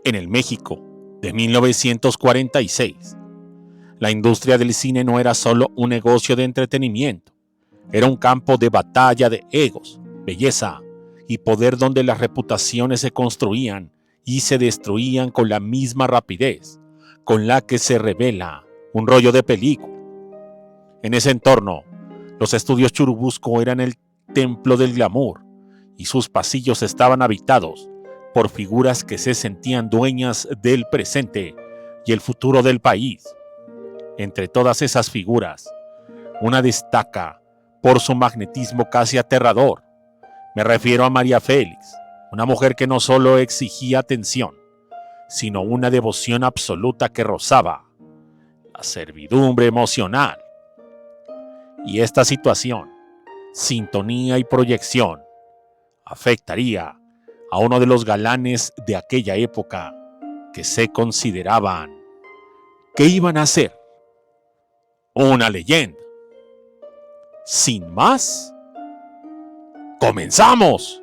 En el México de 1946, la industria del cine no era solo un negocio de entretenimiento, era un campo de batalla de egos, belleza y poder donde las reputaciones se construían y se destruían con la misma rapidez con la que se revela un rollo de película. En ese entorno, los estudios Churubusco eran el templo del glamour y sus pasillos estaban habitados por figuras que se sentían dueñas del presente y el futuro del país. Entre todas esas figuras, una destaca por su magnetismo casi aterrador. Me refiero a María Félix, una mujer que no solo exigía atención, sino una devoción absoluta que rozaba la servidumbre emocional. Y esta situación, sintonía y proyección, afectaría a uno de los galanes de aquella época que se consideraban que iban a ser una leyenda. Sin más, ¡comenzamos!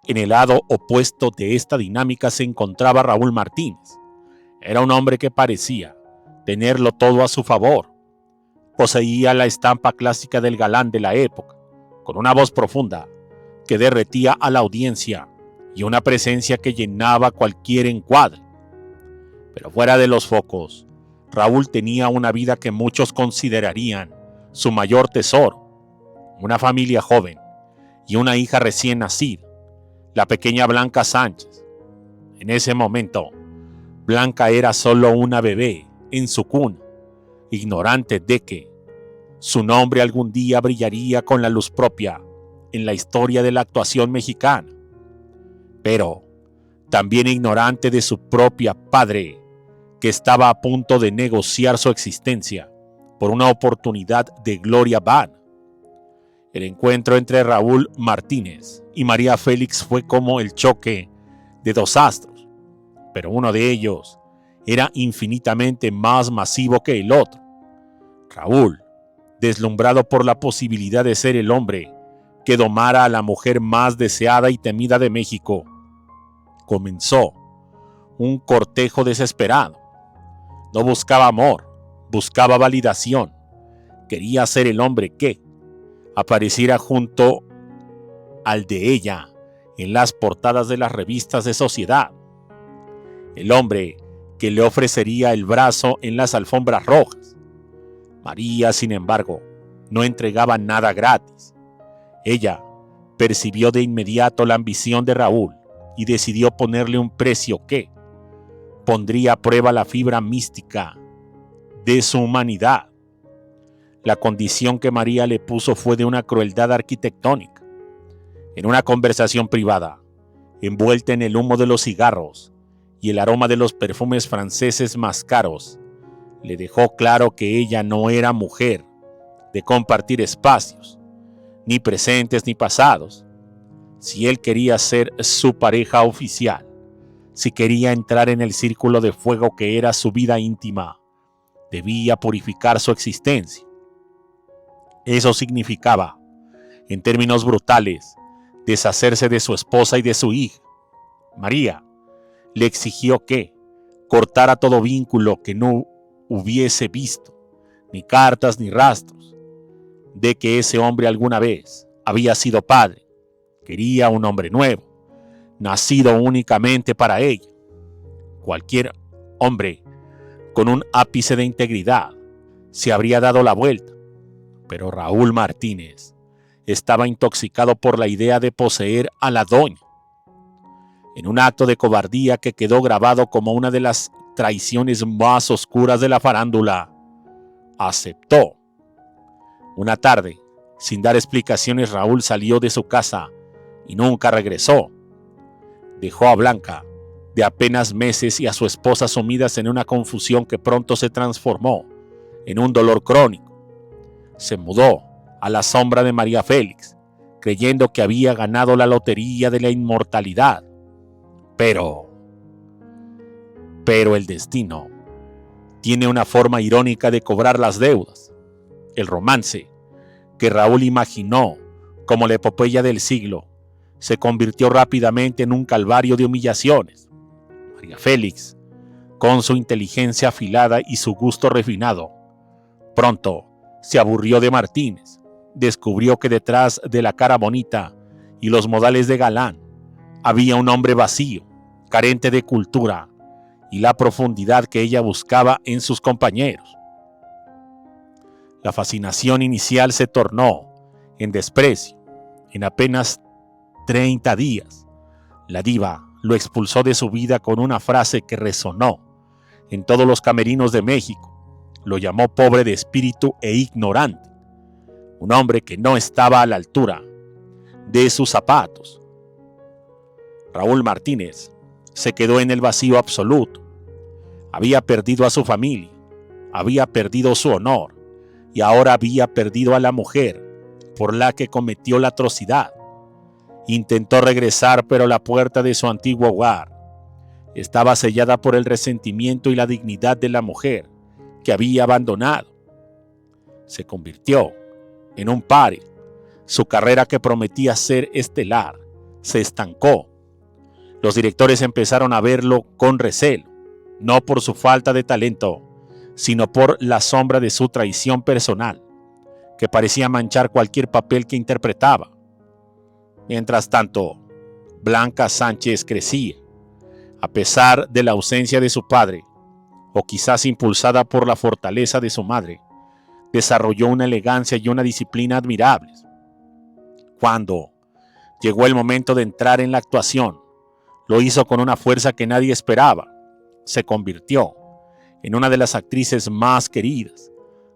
En el lado opuesto de esta dinámica se encontraba Raúl Martínez. Era un hombre que parecía tenerlo todo a su favor. Poseía la estampa clásica del galán de la época, con una voz profunda que derretía a la audiencia y una presencia que llenaba cualquier encuadre. Pero fuera de los focos, Raúl tenía una vida que muchos considerarían su mayor tesoro, una familia joven y una hija recién nacida, la pequeña Blanca Sánchez. En ese momento, Blanca era solo una bebé en su cuna, ignorante de que su nombre algún día brillaría con la luz propia en la historia de la actuación mexicana, pero también ignorante de su propia padre, que estaba a punto de negociar su existencia por una oportunidad de gloria vana. El encuentro entre Raúl Martínez y María Félix fue como el choque de dos astros, pero uno de ellos era infinitamente más masivo que el otro. Raúl, deslumbrado por la posibilidad de ser el hombre que domara a la mujer más deseada y temida de México, comenzó un cortejo desesperado. No buscaba amor, buscaba validación. Quería ser el hombre que apareciera junto al de ella en las portadas de las revistas de sociedad. El hombre que le ofrecería el brazo en las alfombras rojas. María, sin embargo, no entregaba nada gratis. Ella percibió de inmediato la ambición de Raúl y decidió ponerle un precio que pondría a prueba la fibra mística de su humanidad. La condición que María le puso fue de una crueldad arquitectónica. En una conversación privada, envuelta en el humo de los cigarros y el aroma de los perfumes franceses más caros, le dejó claro que ella no era mujer de compartir espacios, ni presentes ni pasados. Si él quería ser su pareja oficial, si quería entrar en el círculo de fuego que era su vida íntima, debía purificar su existencia. Eso significaba, en términos brutales, deshacerse de su esposa y de su hija. María le exigió que cortara todo vínculo que no hubiese visto, ni cartas ni rastros, de que ese hombre alguna vez había sido padre. Quería un hombre nuevo, nacido únicamente para ella. Cualquier hombre con un ápice de integridad se habría dado la vuelta, pero Raúl Martínez estaba intoxicado por la idea de poseer a la doña. En un acto de cobardía que quedó grabado como una de las traiciones más oscuras de la farándula, aceptó. Una tarde, sin dar explicaciones, Raúl salió de su casa y nunca regresó. Dejó a Blanca, de apenas meses, y a su esposa sumidas en una confusión que pronto se transformó en un dolor crónico. Se mudó a la sombra de María Félix, creyendo que había ganado la lotería de la inmortalidad. Pero el destino tiene una forma irónica de cobrar las deudas. El romance que Raúl imaginó como la epopeya del siglo se convirtió rápidamente en un calvario de humillaciones. María Félix, con su inteligencia afilada y su gusto refinado, pronto se aburrió de Martínez. Descubrió que detrás de la cara bonita y los modales de galán había un hombre vacío, carente de cultura y la profundidad que ella buscaba en sus compañeros. La fascinación inicial se tornó en desprecio. En apenas 30 días, la diva lo expulsó de su vida con una frase que resonó en todos los camerinos de México. Lo llamó pobre de espíritu e ignorante, un hombre que no estaba a la altura de sus zapatos. Raúl Martínez se quedó en el vacío absoluto. Había perdido a su familia, había perdido su honor y ahora había perdido a la mujer por la que cometió la atrocidad. Intentó regresar, pero la puerta de su antiguo hogar estaba sellada por el resentimiento y la dignidad de la mujer que había abandonado. Se convirtió en un páreo. Su carrera, que prometía ser estelar, se estancó. Los directores empezaron a verlo con recelo, no por su falta de talento, sino por la sombra de su traición personal, que parecía manchar cualquier papel que interpretaba. Mientras tanto, Blanca Sánchez crecía. A pesar de la ausencia de su padre, o quizás impulsada por la fortaleza de su madre, desarrolló una elegancia y una disciplina admirables. Cuando llegó el momento de entrar en la actuación, lo hizo con una fuerza que nadie esperaba. Se convirtió en una de las actrices más queridas,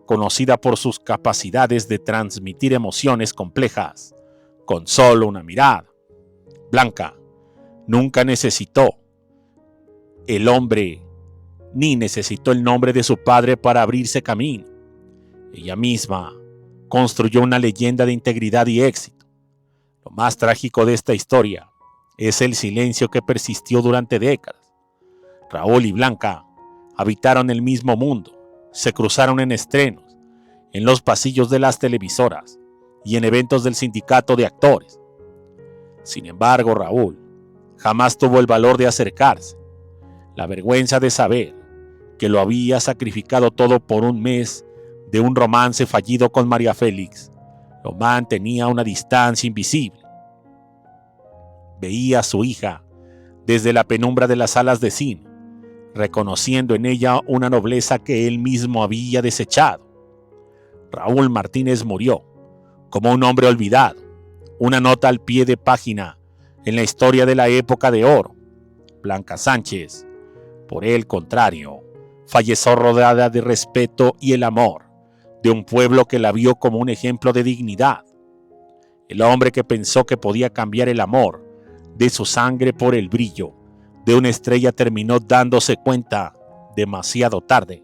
conocida por sus capacidades de transmitir emociones complejas con solo una mirada. Blanca nunca necesitó el hombre ni necesitó el nombre de su padre para abrirse camino. Ella misma construyó una leyenda de integridad y éxito. Lo más trágico de esta historia es el silencio que persistió durante décadas. Raúl y Blanca habitaron el mismo mundo, se cruzaron en estrenos, en los pasillos de las televisoras y en eventos del sindicato de actores. Sin embargo, Raúl jamás tuvo el valor de acercarse. La vergüenza de saber que lo había sacrificado todo por un mes de un romance fallido con María Félix lo mantenía a una distancia invisible. Veía a su hija desde la penumbra de las salas de cine, reconociendo en ella una nobleza que él mismo había desechado. Raúl Martínez murió como un hombre olvidado, una nota al pie de página en la historia de la época de oro. Blanca Sánchez, por el contrario, falleció rodeada de respeto y el amor de un pueblo que la vio como un ejemplo de dignidad. El hombre que pensó que podía cambiar el amor de su sangre por el brillo de una estrella terminó dándose cuenta, demasiado tarde,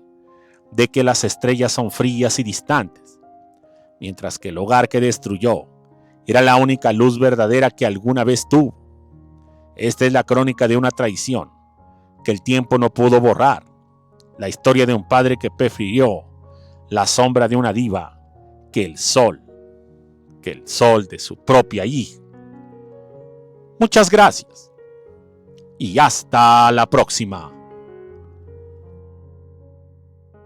de que las estrellas son frías y distantes, mientras que el hogar que destruyó era la única luz verdadera que alguna vez tuvo. Esta es la crónica de una traición que el tiempo no pudo borrar, la historia de un padre que prefirió la sombra de una diva que el sol de su propia hija. Muchas gracias y hasta la próxima.